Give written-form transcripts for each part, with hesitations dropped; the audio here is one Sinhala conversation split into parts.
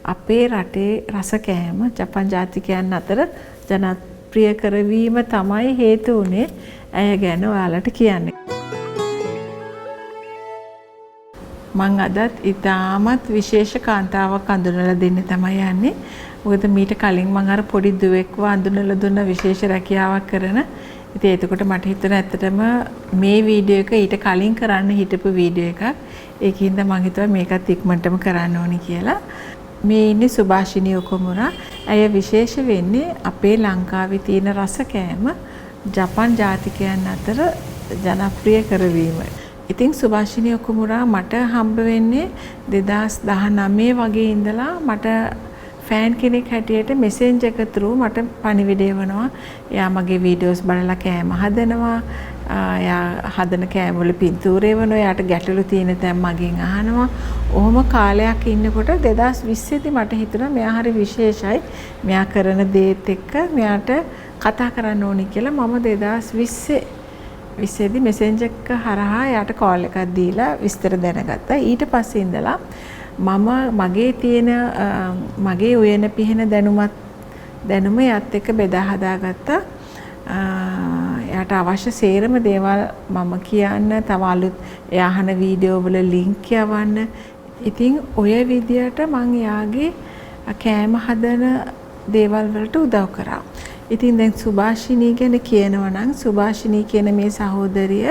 අපේ රටේ රස කෑම ජපන් ජාතිකයන් අතර ජනප්‍රිය කරවීම තමයි හේතු වුණේ. ඇය ගැන ඔයාලට කියන්නේ. මං අදත් ඉතාමත් විශේෂ කාන්තාවක් අඳුනලා දෙන්න තමයි යන්නේ. මොකද මීට කලින් මං අර පොඩි දුවෙක්ව අඳුනලා දුන්න විශේෂ රැකියාවක් කරන. ඉතින් එතකොට මට හිතුණා ඇත්තටම මේ වීඩියෝ එක ඊට කලින් කරන්න හිටපු වීඩියෝ එකක්. ඒකින්ද මං හිතුවා මේකත් ඉක්මනටම කරන්න ඕනි කියලා. මේ ඉන්නේ සුභාෂිනී ඔකොමුරා. ඇය විශේෂ වෙන්නේ අපේ ලංකාවේ තියෙන රස කෑම ජපන් ජාතිකයන් අතර ජනප්‍රිය කරවීම. ඉතින් සුභාෂිනී ඔකොමුරා මට හම්බ වෙන්නේ 2019 වගේ ඉඳලා මට ෆෑන් කෙනෙක් හැටියට මෙසෙන්ජර් එක through මට පණිවිඩය වෙනවා. එයා මගේ වීඩියෝස් බලලා කෑම හදනවා. එයා හදන කෑම වල පින්තූරේ වෙනවා. එයාට ගැටලු තියෙන තැන් මගෙන් අහනවා. ඔහොම කාලයක් ඉන්නකොට 2020 දී මට හිතුණා මෙයා හරි විශේෂයි. මෙයා කරන දේත් එක්ක මෙයාට කතා කරන්න ඕනි කියලා මම 2020 දී මෙසෙන්ජර් එක හරහා එයාට කෝල් එකක් දීලා විස්තර දැනගත්තා. ඊට පස්සේ ඉඳලා මම මගේ තියෙන මගේ උයන පිහින දැනුම යත් එක්ක බෙදා හදාගත්තා. එයාට අවශ්‍ය සේරම දේවල් මම කියන්න, තව අලුත් එයා අහන වීඩියෝ වල ලින්ක් යවන්න. ඉතින් ඔය විදියට මම එයාගේ කෑම හදන දේවල් වලට උදව් කරා. ඉතින් දැන් සුභාෂිනී ගැන කියනවා නම් සුභාෂිනී කියන මේ සහෝදරිය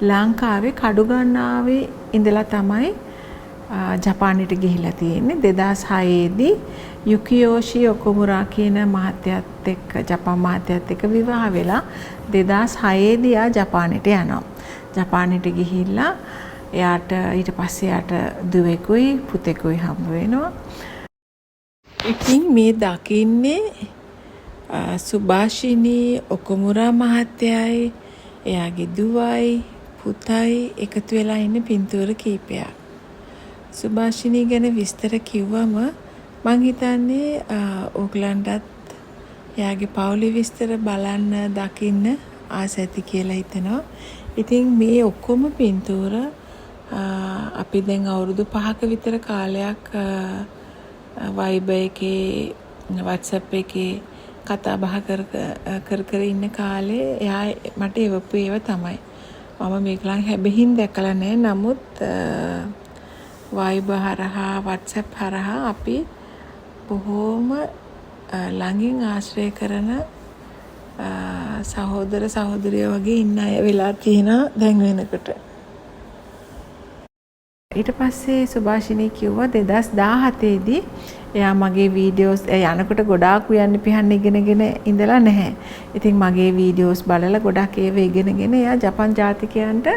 ලංකාවේ කඩුගන්නාවේ ඉඳලා තමයි ජපානයට ගිහිලා තියෙන්නේ. 2006 දී යුකියෝෂි ඔකොමුරා කියන මහත්තයත් එක්ක ජපාන් මහත්තයත් එක්ක විවාහ වෙලා 2006 දී ආ ජපානයට යනවා. ජපානයට ගිහිල්ලා එයාට ඊට පස්සේ එයාට දුවෙකුයි පුතෙකුයි හම්බ වෙනවා. ඉතින් මේ දකින්නේ සුභාෂිනී ඔකොමුරා මහත්තයයි එයාගේ දුවයි පුතයි එකතු වෙලා ඉන්න පින්තූර කීපයක්. සුභාෂිනී ගැන විස්තර කිව්වම මං හිතන්නේ ඕගලන්ටත් එයාගේ පවුලේ විස්තර බලන්න දකින්න ආස ඇති කියලා හිතෙනවා. ඉතින් මේ ඔක්කොම පින්තූර අපි දැන් අවුරුදු 5ක විතර කාලයක් Viber එකේ WhatsApp එකේ කතා බහ කර ඉන්න කාලේ එයා මට එවපු ඒවා තමයි. මම මේකලන් හැබෙහින් දැකලා නැහැ. නමුත් Viber හරහා WhatsApp හරහා අපි බොහෝම ළඟින් ආශ්‍රය කරන සහෝදර සහෝදරියෝ වගේ ඉන්න අය වෙලා තියෙනවා දැන් වෙනකොට. ඊට පස්සේ සුභාෂිනී කිව්වා 2017 දී එයා මගේ වීඩියෝස් යනකොට ගොඩාක් උයන්න පිහන්න ඉගෙනගෙන ඉඳලා නැහැ. ඉතින් මගේ වීඩියෝස් බලලා ගොඩක් ඒව ඉගෙනගෙන එයා ජපන් ජාතිකයන්ට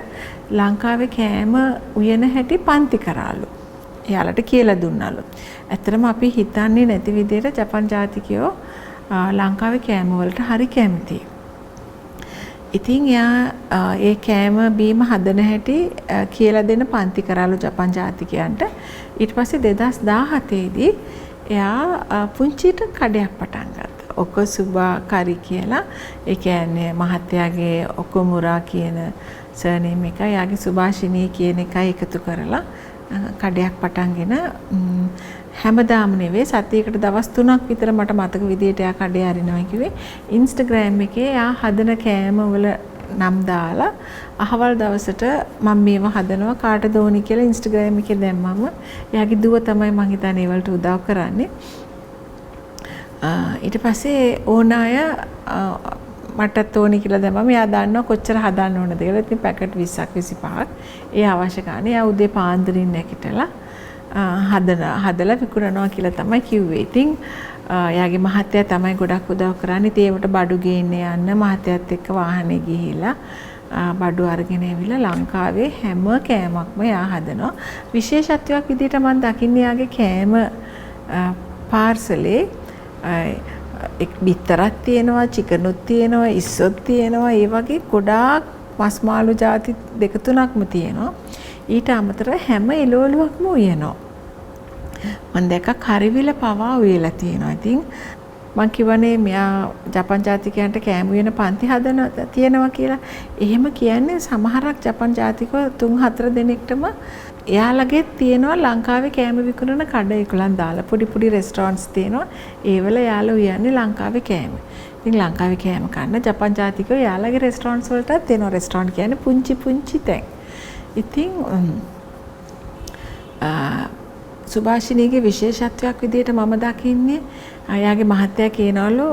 ලංකාවේ කෑම උයන හැටි පන්ති කරාලු. එයාලට කියලා දුන්නලු. ඇත්තටම අපි හිතන්නේ නැති විදිහට ජපන් ජාතිකයෝ ලංකාවේ කෑම වලට හරි කැමතියි. ඉතින් එයා ඒ කෑම බීම හදන හැටි කියලා දෙන පන්ති කරාලු ජපන් ජාතිකයන්ට. ඊට පස්සේ 2017 දී එයා පුංචිට කඩයක් පටන් ගත්තා. ඔකොසුබා කරි කියලා. ඒ කියන්නේ මහත්තයාගේ ඔකොමුරා කියන සර්නේම් එක එයාගේ සුභාෂිනී කියන එකයි එකතු කරලා කඩයක් පටන්ගෙන හැමදාම නෙවෙයි සතියකට දවස් 3ක් විතර මට මතක විදියට එයා කඩේ අරිනවා කිව්වේ. Instagram එකේ එයා හදන කෑම වල නම් දාලා අහවල් දවසට මම මේව හදනවා කාටද ඕනි කියලා Instagram එකේ දැම්මම එයාගේ දුව තමයි මං හිතන්නේ ඒ වලට උදව් කරන්නේ. ඊට පස්සේ ඕන අය මටත් ඕනි කියලා දැම්මම එයා දන්නවා කොච්චර හදන්න ඕනද කියලා. ඉතින් පැකට් 20ක් 25ක් ඒ අවශ්‍ය ගානේ එයා උදේ පාන්දරින් නැගිටලා හදලා විකුණනවා කියලා තමයි කිව්වේ. ඉතින් එයාගේ මහත්තයා තමයි ගොඩක් උදව් කරන්නේ. ඉතින් ඒවට බඩු ගේන්න යන්න මහත්තයාත් එක්ක වාහනේ ගිහිලා බඩු අරගෙන ඇවිල්ලා ලංකාවේ හැම කෑමක්ම එයා හදනවා. විශේෂත්වයක් විදිහට මම දකින්නේ එයාගේ කෑම පාර්සලේ බිත්තරක් තියෙනවා, චිකනුත් තියෙනවා, ඉස්සොත් තියෙනවා. ඒ වගේ ගොඩාක් මස් මාළු ಜಾති දෙක තුනක්ම තියෙනවා. ඊට අමතරව හැම එළවලුවක්ම උයනවා. මම දැක්ක කරිවිල පවා උයලා තියෙනවා. ඉතින් මං කිව්වනේ මෙයා ජපන් ජාතිකයන්ට කෑම වෙන පන්ති තියෙනවා කියලා. එහෙම කියන්නේ සමහරක් ජපන් ජාතිකව 3-4 දෙනෙක්ටම එයාලගේ තියෙනවා ලංකාවේ කෑම විකුණන කඩ ඒකලන් දාලා පොඩි රෙස්ටොරන්ට්ස් තියෙනවා. ඒවල එයාලා උයන්නේ ලංකාවේ කෑම. ඉතින් ලංකාවේ කෑම කන්න ජපන් ජාතිකව එයාලගේ රෙස්ටොරන්ට්ස් වලටත් දෙනවා. රෙස්ටොරන්ට් කියන්නේ පුංචි තැන්. ඉතින් සුභාෂිනීගේ විශේෂත්වයක් විදිහට මම දකින්නේ අයාගේ මහත්තයා කියනවලු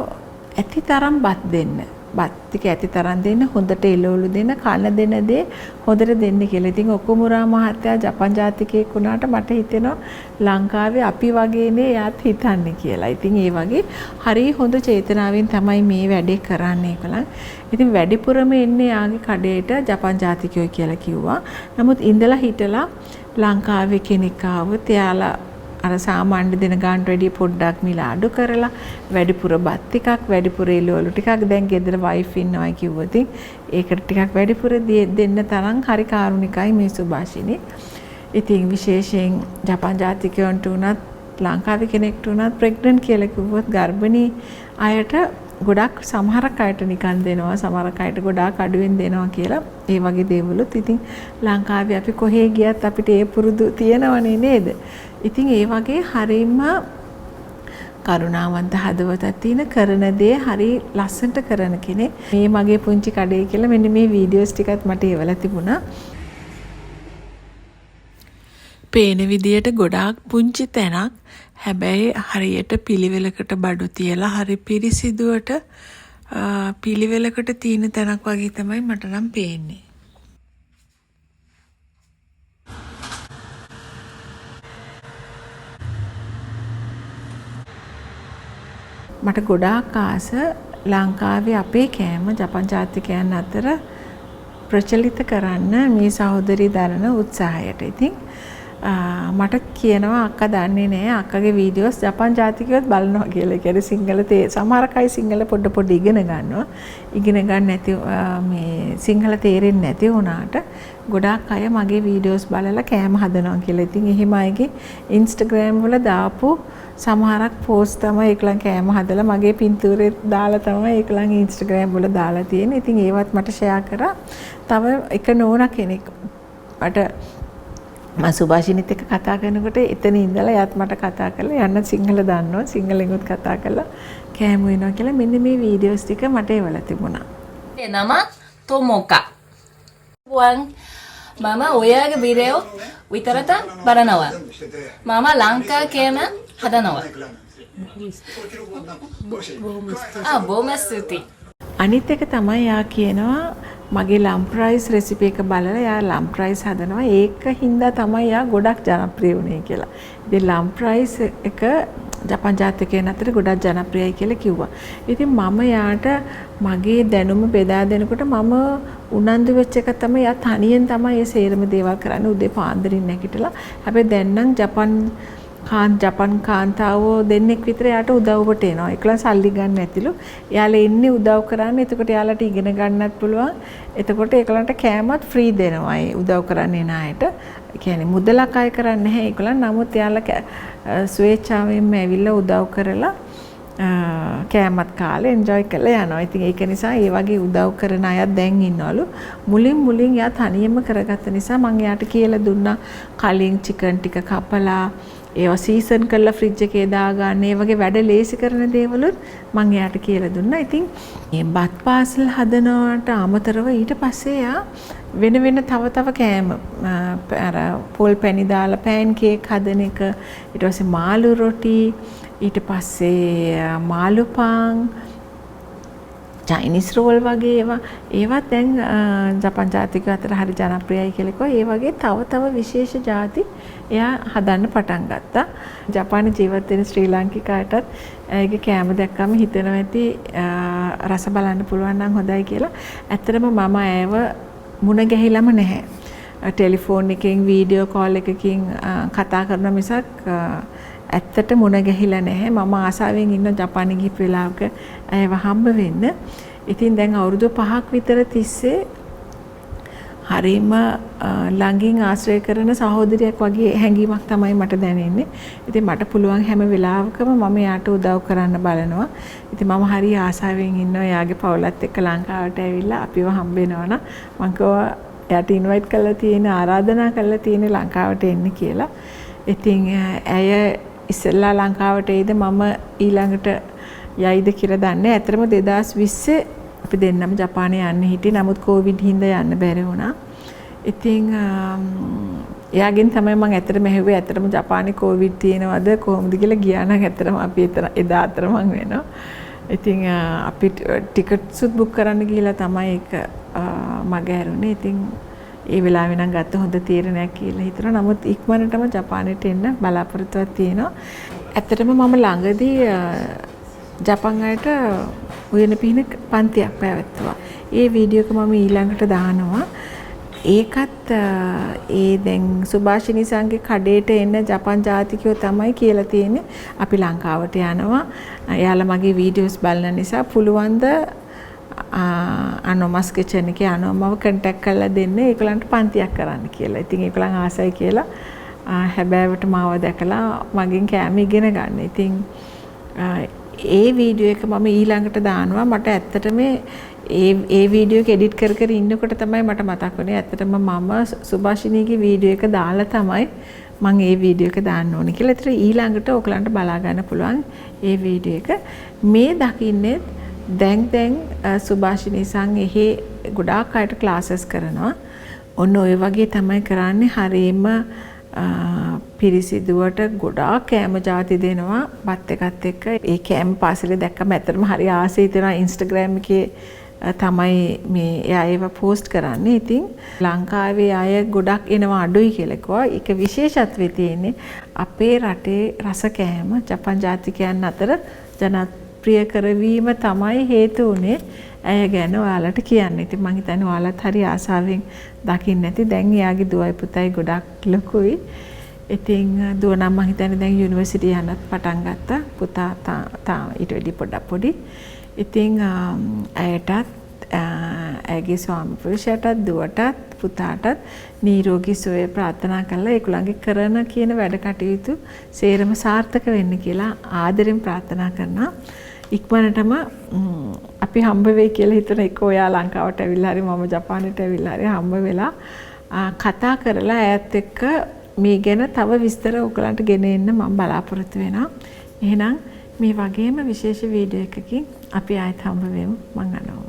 ඇති තරම් බත් දෙන්න. බත් ටික ඇති තරම් දෙන්න, හොඳට එළවලු දෙන්න, කන දෙන දේ හොඳට දෙන්න කියලා. ඉතින් ඔකුමුරා මහත්තයා ජපන් ජාතිකයෙක් වුණාට මට හිතෙනවා ලංකාවේ අපි වගේනේ එයාත් හිතන්නේ කියලා. ඉතින් ඒ වගේ හරි හොඳ චේතනාවෙන් තමයි මේ වැඩේ කරන්නේ ඒකලන්. ඉතින් වැඩිපුරම එන්නේ යාගේ කඩේට ජපන් ජාතිකයෝ කියලා කිව්වා. නමුත් ඉඳලා හිටලා ලංකාවේ කෙනෙක් ආවොත් එයාලා අර සාමාන්‍ය දෙන ගාන රෙඩි පොඩ්ඩක් මිල අඩු කරලා වැඩිපුර බත් ටිකක් වැඩිපුර එළවලු ටිකක් දැන් ගෙදර වයිෆ් ඉන්නවා කිව්වොත් ඒකට ටිකක් වැඩිපුර දෙන්න තරම් හරි කාරුණිකයි මේ සුභාෂිනී. ඉතින් විශේෂයෙන් ජපන් ජාතිකයන්ට උනත් ලංකාවේ කෙනෙක්ට උනත් ප්‍රෙග්නන්ට් කියලා කිව්වොත් ගර්භණී අයට ගොඩක් සමහරක් අයට නිකන් දෙනවා, සමහරක් අයට ගොඩාක් අඩුවෙන් දෙනවා කියලා. ඒ වගේ දේවලුත් ඉතින් ලංකාවේ අපි කොහේ ගියත් අපිට ඒ පුරුදු තියෙනවනේ නේද? ඉතින් ඒ වගේ හරියම කරුණාවන්ත හදවතක් තියෙන කරන දේ හරි ලස්සනට කරන කෙනෙක්. මේ මගේ පුංචි කඩේ කියලා මෙන්න මේ වීඩියෝස් ටිකත් මට එවලා තිබුණා. පේන විදියට ගොඩාක් පුංචි තැනක්. හැබැයි හරියට පිළිවෙලකට බඩු තියලා හරි පිරිසිදුවට පිළිවෙලකට තියෙන තැනක් වගේ තමයි මට නම් පේන්නේ. මට ගොඩාක් ආස ලංකාවේ අපේ කෑම ජපන් ජාතිකයන් අතර ප්‍රචලිත කරන්න මේ සහෝදරී දරන උත්සාහයට. ඉතින් මට කියනවා අක්කා දන්නේ නැහැ අක්කගේ වීඩියෝස් ජපන් ජාතිකයොත් බලනවා කියලා. ඒ කියන්නේ සිංහල සමහර අය සිංහල පොඩ ඉගෙන ගන්නවා. ඉගෙන ගන්න නැති මේ සිංහල තේරෙන්නේ නැති වුණාට ගොඩාක් අය මගේ වීඩියෝස් බලලා කෑම හදනවා කියලා. ඉතින් එහෙම අයගේ Instagram වල දාපු සමහරක් පෝස්ට් තමයි ඒකලන් කෑම හදලා මගේ පින්තූරේ දාලා තමයි ඒකලන් Instagram වල දාලා තියෙන්නේ. ඉතින් ඒවත් මට ෂෙයා කරා. තව එක නෝනා කෙනෙක් මට මම සුභාෂිනිත් එක්ක කතා කරනකොට එතන ඉඳලා එයාත් මට කතා කරලා යන්න සිංහල දන්නවා සිංහලෙන්වත් කතා කරලා කෑම වෙනවා කියලා මෙන්න මේ වීඩියෝස් ටික මට එවලා තිබුණා. නම තොමෝකා. මම ඔයාගේ වීඩියෝ විතරට බලනවා. මම ලංකා කෑම හදනවා. බොහොම ස්තුතියි. අනිත් එක තමයි යා කියනවා මගේ ලම් රයිස් රෙසිපි එක බලලා යා ලම් රයිස් හදනවා. ඒක හින්දා තමයි යා ගොඩක් ජනප්‍රිය වුණේ කියලා. ඉතින් ලම් රයිස් එක ජපන් ජාතිකයන් අතර ගොඩක් ජනප්‍රියයි කියලා කිව්වා. ඉතින් මම යාට මගේ දැනුම බෙදා දෙනකොට මම උනන්දු වෙච්ච එක තමයි යා තනියෙන් තමයි මේ සේරම දේවල් කරන්නේ උදේ පාන්දරින් නැගිටලා. හැබැයි දැන් නම් ජපන් කාන්තාවෝ දෙන්නෙක් විතර යාට උදව්වට එනවා. ඒකලා සල්ලි ගන්න නැතිලු. එයාලා එන්නේ උදව් කරන්න. එතකොට එයාලට ඉගෙන ගන්නත් පුළුවන්. එතකොට ඒකලන්ට කෑමත් ෆ්‍රී දෙනවා. ඒ උදව් කරන්න එන අයට. ඒ කියන්නේ මුදලක් අය කරන්නේ නැහැ. ඒකලන් නමුත් එයාලා ස්වේච්ඡාවෙන්ම ඇවිල්ලා උදව් කරලා කෑමත් කාලේ එන්ජොයි කරලා යනවා. ඉතින් ඒක නිසා ඒ වගේ උදව් කරන අයත් දැන් ඉන්නවලු. මුලින් එයා තනියම කරගත්ත නිසා මම එයාට කියලා දුන්නා කලින් චිකන් ටික කපලා ඒවා සීසන් කරලා ෆ්‍රිජ් එකේ දාගන්න. ඒ වගේ වැඩ ලේසි කරන දේවලුත් මම එයාට කියලා දුන්නා. ඉතින් මේ බත් පාසල් හදනවට අමතරව ඊට පස්සේ යා වෙන තව කෑම අර පොල් පැණි දාලා පෑන් කේක් හදන එක, ඊට පස්සේ මාළු රොටි, ඊට පස්සේ මාළු පාන්, චයිනීස් රෝල් වගේ ඒවත් දැන් ජපන් ජාතික අතර හරි ජනප්‍රියයි කියලා කිව්වා. ඒ වගේ තව විශේෂ ಜಾති එයා හදන්න පටන් ගත්තා. ජපානයේ ජීවත් වෙන ශ්‍රී ලාංකිකයටත් ඒගේ කෑම දැක්කම හිතෙනවා ඇති රස බලන්න පුළුවන් නම් හොඳයි කියලා. ඇත්තටම මම ඇයව මුණ ගැහිලම නැහැ. ටෙලිෆෝන් එකකින් වීඩියෝ කෝල් එකකින් කතා කරන මිසක් ඇත්තට මුණ ගැහිලා නැහැ. මම ආසාවෙන් ඉන්න ජපානයේ ගිහිප් වෙලාවක ඇයව හම්බ වෙන්න. ඉතින් දැන් අවුරුදු 5ක් විතර තිස්සේ හරීම ළඟින් ආශ්‍රය කරන සහෝදරියක් වගේ හැඟීමක් තමයි මට දැනෙන්නේ. ඉතින් මට පුළුවන් හැම වෙලාවකම මම යාට උදව් කරන්න බලනවා. ඉතින් මම හරි ආසාවෙන් ඉන්නවා යාගේ පවුලත් එක්ක ලංකාවට ඇවිල්ලා අපිව හම්බ වෙනවනම් මම කිව්වා එයාට ඉන්වයිට් කරලා තියෙන ආරාධනා කරලා තියෙන ලංකාවට එන්න කියලා. ඉතින් ඇය ඉස්සෙල්ලා ලංකාවට එයිද මම ඊළඟට යයිද කියලා දන්නේ. ඇත්තටම 2020 අපි දෙන්නම ජපානයේ යන්න හිටියේ. නමුත් කොවිඩ් හින්දා යන්න බැරි වුණා. ඉතින් එයාගෙන් තමයි මම ඇත්තටම ඇහුවේ ඇත්තටම ජපානයේ කොවිඩ් තියෙනවද කොහොමද කියලා. ගියා නම් ඇත්තටම අපි එදා අතරමං වෙනවා. ඉතින් අපි ටිකට්ස් බුක් කරන්න ගිහලා තමයි ඒක මග ඇරුණේ. ඉතින් ඒ වෙලාවේ නම් ගත්ත හොඳ තීරණයක් කියලා හිතනවා. නමුත් ඉක්මනටම ජපානයට එන්න බලාපොරොත්තුවක් තියෙනවා. ඇත්තටම මම ළඟදී ජපන් අයට උයන පිහින පන්තියක් පැවැත්තුවා. ඒ වීඩියෝ එක මම ඊළඟට දානවා. ඒකත් ඒ දැන් සුභාෂිනී සංගේ කඩේට එන්න ජපන් ජාතිකයෝ තමයි කියලා තියෙන්නේ. අපි ලංකාවට යනවා. එයාලා මගේ වීඩියෝස් බලන නිසා පුළුවන් ද අනෝමස් කිචන් එකේ අනෝමව කන්ටැක්ට් කරලා දෙන්න ඒගොල්ලන්ට පන්තියක් කරන්න කියලා. ඉතින් ඒගොල්ලන් ආසයි කියලා හැබෑවට මාව දැකලා මගෙන් කෑම ඉගෙන ගන්න. ඉතින් ඒ වීඩියෝ එක මම ඊළඟට දානවා. මට ඇත්තටම ඒ වීඩියෝ එක එඩිට් කර කර ඉන්නකොට තමයි මට මතක් වුණේ ඇත්තටම මම සුභාෂිනීගේ වීඩියෝ එක දාලා තමයි මම ඒ වීඩියෝ එක දාන්න ඕනේ කියලා. ඒතර ඊළඟට ඔයගලන්ට බලා ගන්න පුළුවන් ඒ වීඩියෝ එක. මේ දකින්නේ දැන් සුභාෂිනී සං එහි ගොඩාක් අයට ක්ලාසස් කරනවා. ඔන්න ඔය වගේ තමයි කරන්නේ. හරීම පිරිසිදුවට ගොඩාක් කෑම ಜಾති දෙනවා බත් එකත් එක්ක. ඒ කෑම පාසලේ දැක්කම ඇත්තටම හරි ආසයි හිතෙනවා. Instagram එකේ තමයි මේ එයා ඒව පෝස්ට් කරන්නේ. ඉතින් ලංකාවේ අය ගොඩක් එනවා අඩුයි කියලා කිව්වා. ඒක විශේෂත්වයේ තියෙන්නේ අපේ රටේ රස කෑම ජපන් ජාතිකයන් අතර ජනප්‍රිය කරවීම තමයි හේතු උනේ. ඇය ගැන ඔයාලට කියන්න. ඉතින් මම හිතන්නේ ඔයාලත් හරි ආසාවෙන් දකින්න ඇති. දැන් එයාගේ දුවයි පුතයි ගොඩක් ලොකුයි. ඉතින් දුව නම් මම හිතන්නේ දැන් යුනිවර්සිටි යන්නත් පටන් ගත්තා. පුතා තාම ඊට වැඩි පොඩක් පොඩි. ඉතින් ඇයටත් ඇගේ ස්වාමි පුරුෂයාටත් දුවටත් පුතාටත් නිරෝගී සුවය ප්‍රාර්ථනා කරලා ඒගොල්ලන්ගේ කරන කියන වැඩ කටයුතු සේරම සාර්ථක වෙන්න කියලා ආදරෙන් ප්‍රාර්ථනා කරනවා. ඉක්මනටම අපි හම්බ වෙයි කියලා හිතන එක ඔයා ලංකාවට ඇවිල්ලා හරි මම ජපානයට ඇවිල්ලා හරි හම්බ වෙලා කතා කරලා ඈත් එක්ක මේ ගැන තව විස්තර ඔයගලන්ට ගෙන එන්න මම බලාපොරොත්තු වෙනවා. එහෙනම් මේ වගේම විශේෂ වීඩියෝ එකකින් අපි ආයෙත් හම්බ වෙමු. මම අනෝ